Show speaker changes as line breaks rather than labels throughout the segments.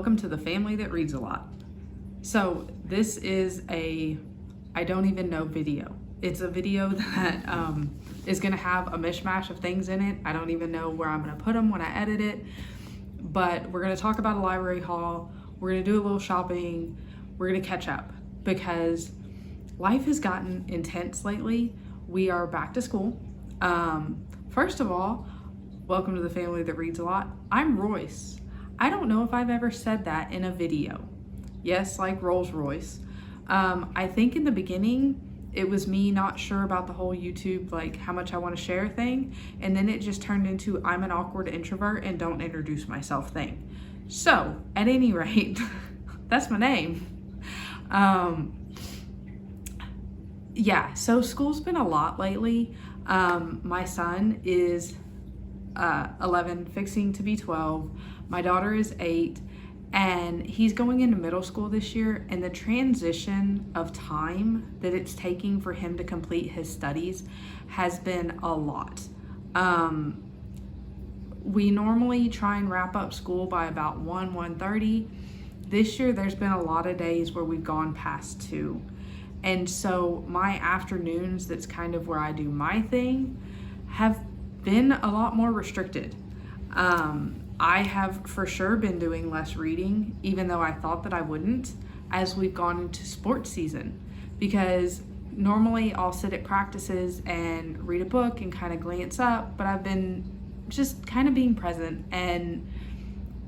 welcome to the family that reads a lot. So this is I don't even know video. It's a video that is gonna have a mishmash of things in it. I don't even know where I'm gonna put them when I edit it, but we're gonna talk about a library haul. We're gonna do a little shopping. We're gonna catch up because life has gotten intense lately. We are back to school. First of all, welcome to the family that reads a lot. I'm Royce. I don't know if I've ever said that in a video. Yes, like Rolls Royce. I think in the beginning, it was me not sure about the whole YouTube, like how much I want to share thing. And then it just turned into I'm an awkward introvert and don't introduce myself thing. So at any rate, that's my name. Yeah, so school's been a lot lately. My son is 11, fixing to be 12. My daughter is 8, and he's going into middle school this year, and the transition of time that it's taking for him to complete his studies has been a lot. We normally try and wrap up school by about 1:30. This year there's been a lot of days where we've gone past 2. And so my afternoons, that's kind of where I do my thing, have been a lot more restricted. I have for sure been doing less reading, even though I thought that I wouldn't, as we've gone into sports season, because normally I'll sit at practices and read a book and kind of glance up, but I've been just kind of being present and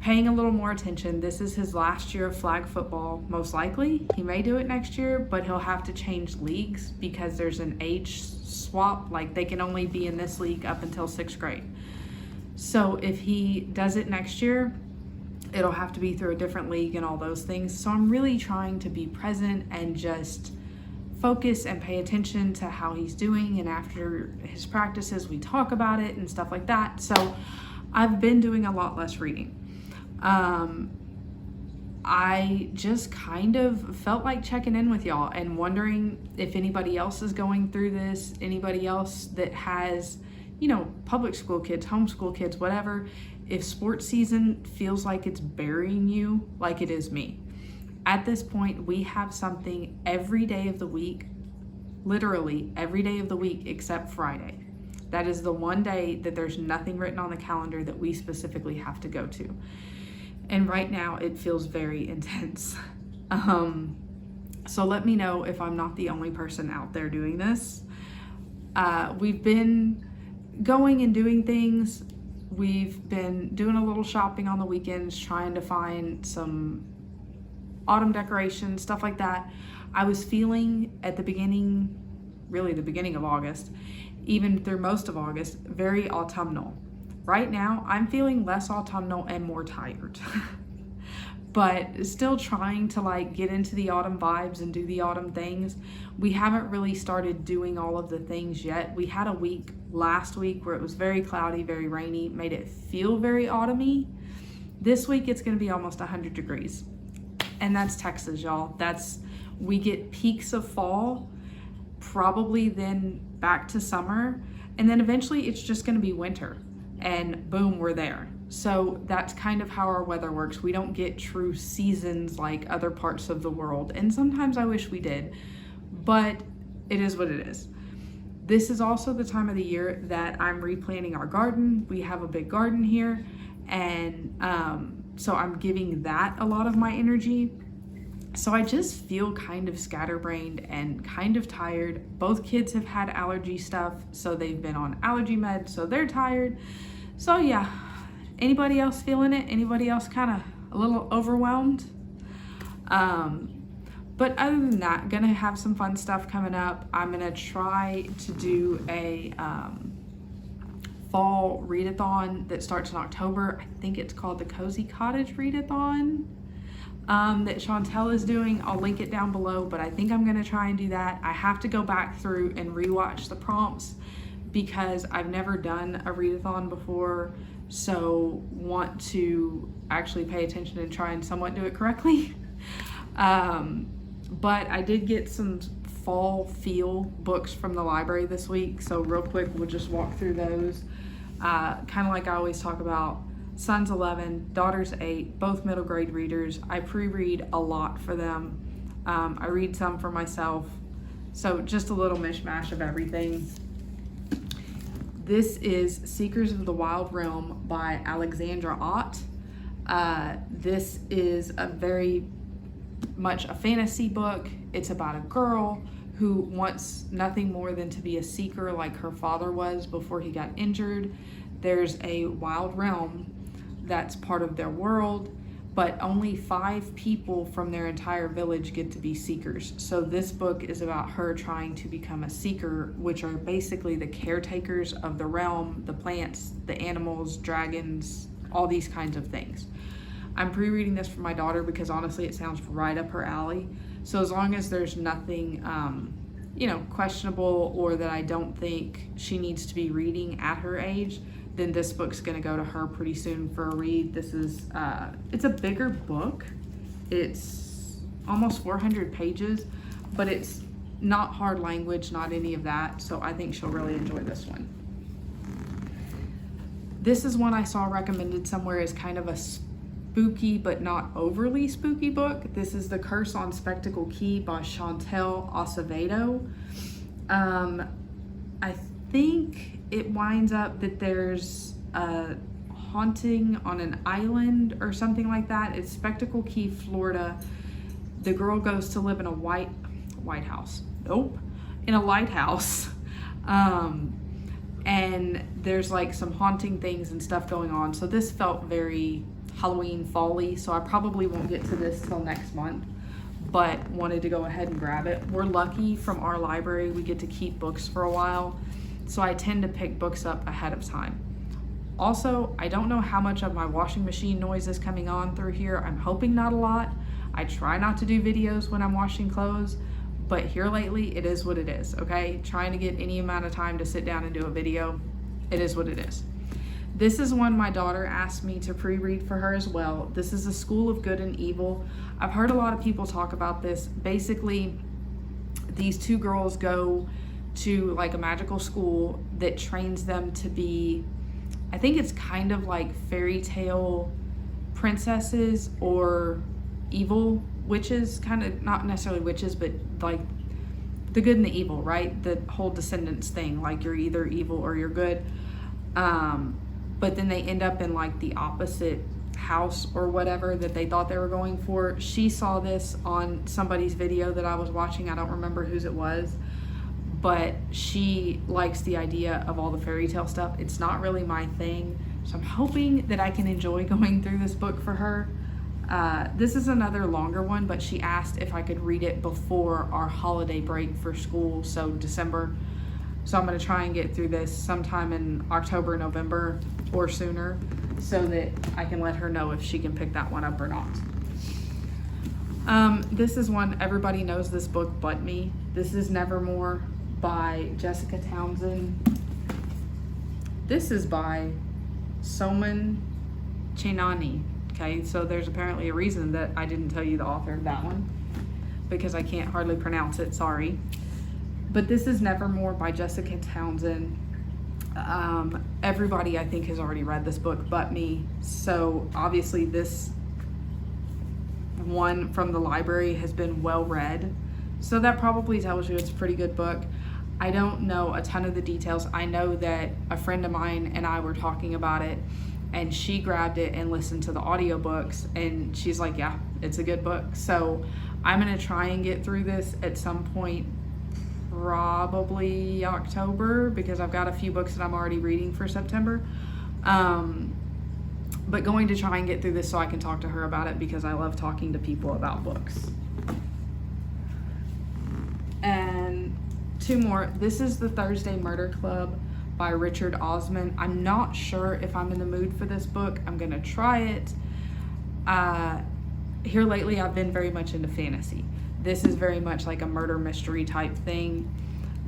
paying a little more attention. This is his last year of flag football, most likely. He may do it next year, but he'll have to change leagues because there's an age swap, like they can only be in this league up until 6th grade. So if he does it next year, it'll have to be through a different league and all those things. So I'm really trying to be present and just focus and pay attention to how he's doing. And after his practices, we talk about it and stuff like that. So I've been doing a lot less reading. I just kind of felt like checking in with y'all and wondering if anybody else is going through this, anybody else that has, you know, public school kids, homeschool kids, whatever, if sports season feels like it's burying you like it is me. At this point, we have something every day of the week, literally every day of the week except Friday. That is the one day that there's nothing written on the calendar that we specifically have to go to. And right now it feels very intense. So let me know if I'm not the only person out there doing this. We've been going and doing things. We've been doing a little shopping on the weekends, trying to find some autumn decorations, stuff like that. I was feeling at the beginning, really the beginning of August, even through most of August, very autumnal. Right now, I'm feeling less autumnal and more tired, but still trying to like get into the autumn vibes and do the autumn things. We haven't really started doing all of the things yet. We had a week last week where it was very cloudy, very rainy, made it feel very autumny. This week, it's gonna be almost 100 degrees. And that's Texas, y'all. We get peaks of fall, probably then back to summer, and then eventually it's just gonna be winter. And boom, we're there. So that's kind of how our weather works. We don't get true seasons like other parts of the world. And sometimes I wish we did, but it is what it is. This is also the time of the year that I'm replanting our garden. We have a big garden here. And so I'm giving that a lot of my energy. So I just feel kind of scatterbrained and kind of tired. Both kids have had allergy stuff, so they've been on allergy meds, so they're tired. So yeah, anybody else feeling it? Anybody else kind of a little overwhelmed? But other than that, gonna have some fun stuff coming up. I'm gonna try to do a fall readathon that starts in October. I think it's called the Cozy Cottage Readathon. That Chantel is doing. I'll link it down below, but I think I'm gonna try and do that. I have to go back through and rewatch the prompts because I've never done a readathon before, so want to actually pay attention and try and somewhat do it correctly. But I did get some fall feel books from the library this week, so real quick we'll just walk through those. Kind of like I always talk about, Son's 11, daughter's 8, both middle grade readers. I pre-read a lot for them. I read some for myself. So just a little mishmash of everything. This is Seekers of the Wild Realm by Alenxandra Ott. This is a very much a fantasy book. It's about a girl who wants nothing more than to be a seeker like her father was before he got injured. There's a wild realm that's part of their world, but only 5 people from their entire village get to be seekers. So this book is about her trying to become a seeker, which are basically the caretakers of the realm, the plants, the animals, dragons, all these kinds of things. I'm pre-reading this for my daughter because honestly it sounds right up her alley. So as long as there's nothing questionable or that I don't think she needs to be reading at her age, then this book's gonna go to her pretty soon for a read. This is, it's a bigger book. It's almost 400 pages, but it's not hard language, not any of that. So I think she'll really enjoy this one. This is one I saw recommended somewhere as kind of a spooky but not overly spooky book. This is The Curse on Spectacle Key by Chantel Acevedo. I think it winds up that there's a haunting on an island or something like that. It's Spectacle Key, Florida. The girl goes to live in a White House. Nope. In a lighthouse. And there's like some haunting things and stuff going on. So this felt very Halloween fall-y, so I probably won't get to this till next month, but wanted to go ahead and grab it. We're lucky from our library, we get to keep books for a while, so I tend to pick books up ahead of time. Also, I don't know how much of my washing machine noise is coming on through here. I'm hoping not a lot. I try not to do videos when I'm washing clothes, but here lately, it is what it is, okay? Trying to get any amount of time to sit down and do a video, it is what it is. This is one my daughter asked me to pre-read for her as well. This is A School of Good and Evil. I've heard a lot of people talk about this. Basically, these 2 girls go to like a magical school that trains them to be, I think it's kind of like fairy tale princesses or evil witches, kind of, not necessarily witches, but like the good and the evil, right? The whole descendants thing, like you're either evil or you're good. But then they end up in like the opposite house or whatever that they thought they were going for. She saw this on somebody's video that I was watching. I don't remember whose it was, but she likes the idea of all the fairy tale stuff. It's not really my thing. So I'm hoping that I can enjoy going through this book for her. This is another longer one, but she asked if I could read it before our holiday break for school, so December. So I'm going to try and get through this sometime in October, November, or sooner, so that I can let her know if she can pick that one up or not. This is one, everybody knows this book but me. This is Nevermoor by Jessica Townsend. This is by Soman, Chainani. Okay, so there's apparently a reason that I didn't tell you the author of that one, because I can't hardly pronounce it, sorry. But this is Nevermoor by Jessica Townsend. Everybody I think has already read this book but me, so obviously this one from the library has been well read, so that probably tells you it's a pretty good book. I don't know a ton of the details. I know that a friend of mine and I were talking about it, and she grabbed it and listened to the audiobooks, and she's like, yeah, it's a good book. So I'm gonna try and get through this at some point, probably October, because I've got a few books that I'm already reading for September. But going to try and get through this so I can talk to her about it, because I love talking to people about books. And 2 more. This is The Thursday Murder Club by Richard Osman. I'm not sure if I'm in the mood for this book. I'm gonna try it. Here lately I've been very much into fantasy. This is very much like a murder mystery type thing.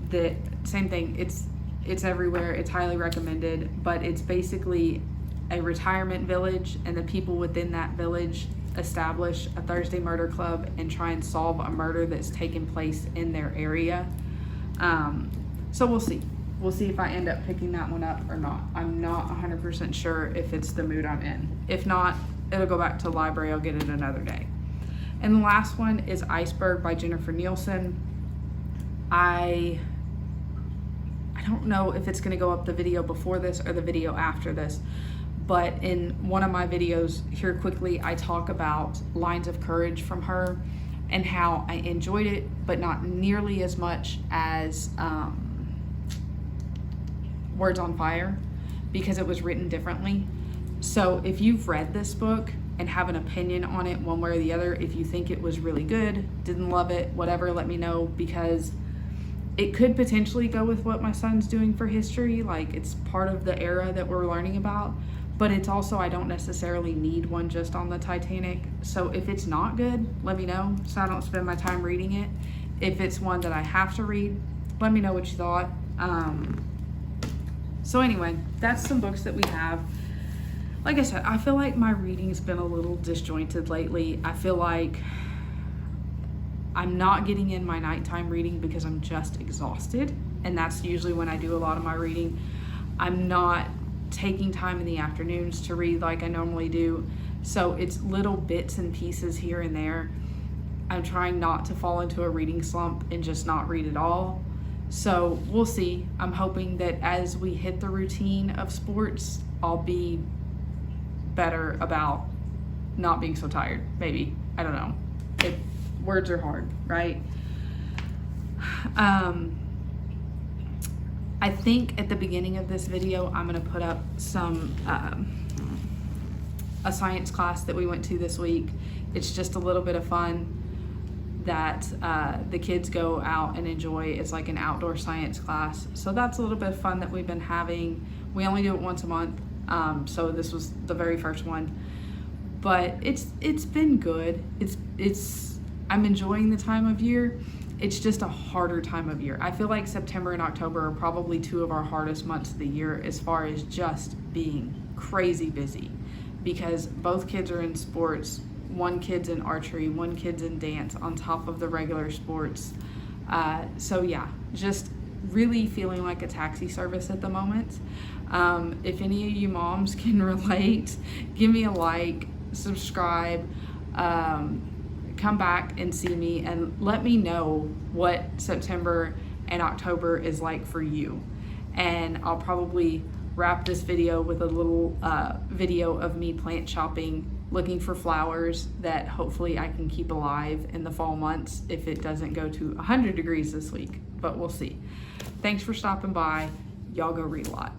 That same thing, it's everywhere, it's highly recommended, but it's basically a retirement village, and the people within that village establish a Thursday murder club and try and solve a murder that's taken place in their area. So we'll see. we'll see if I end up picking that one up or not. I'm not 100% sure if it's the mood I'm in. If not, it'll go back to the library. I'll get it another day. And the last one is Iceberg by Jennifer Nielsen. I don't know if it's gonna go up the video before this or the video after this, but in one of my videos here quickly, I talk about Lines of Courage from her and how I enjoyed it, but not nearly as much as Words on Fire, because it was written differently. So if you've read this book and have an opinion on it one way or the other, if you think it was really good, didn't love it, whatever, let me know, because it could potentially go with what my son's doing for history. Like, it's part of the era that we're learning about, but it's also, I don't necessarily need one just on the Titanic. So if it's not good, let me know so I don't spend my time reading it. If it's one that I have to read, let me know what you thought. So anyway, that's some books that we have. Like I said, I feel like my reading's been a little disjointed lately. I feel like I'm not getting in my nighttime reading because I'm just exhausted, and that's usually when I do a lot of my reading. I'm not taking time in the afternoons to read like I normally do, so it's little bits and pieces here and there. I'm trying not to fall into a reading slump and just not read at all. So we'll see. I'm hoping that as we hit the routine of sports, I'll be better about not being so tired. Maybe. I don't know. Words are hard, right? I think at the beginning of this video, I'm going to put up some a science class that we went to this week. It's just a little bit of fun that the kids go out and enjoy. It's like an outdoor science class. So that's a little bit of fun that we've been having. We only do it once a month. So this was the very first one, but it's been good. I'm enjoying the time of year. It's just a harder time of year. I feel like September and October are probably two of our hardest months of the year as far as just being crazy busy, because both kids are in sports. One kid's in archery, one kid's in dance on top of the regular sports. So yeah, just really feeling like a taxi service at the moment. If any of you moms can relate, give me a like, subscribe, come back and see me, and let me know what September and October is like for you. And I'll probably wrap this video with a little video of me plant shopping, looking for flowers that hopefully I can keep alive in the fall months if it doesn't go to 100 degrees this week, but we'll see. Thanks for stopping by. Y'all go read a lot.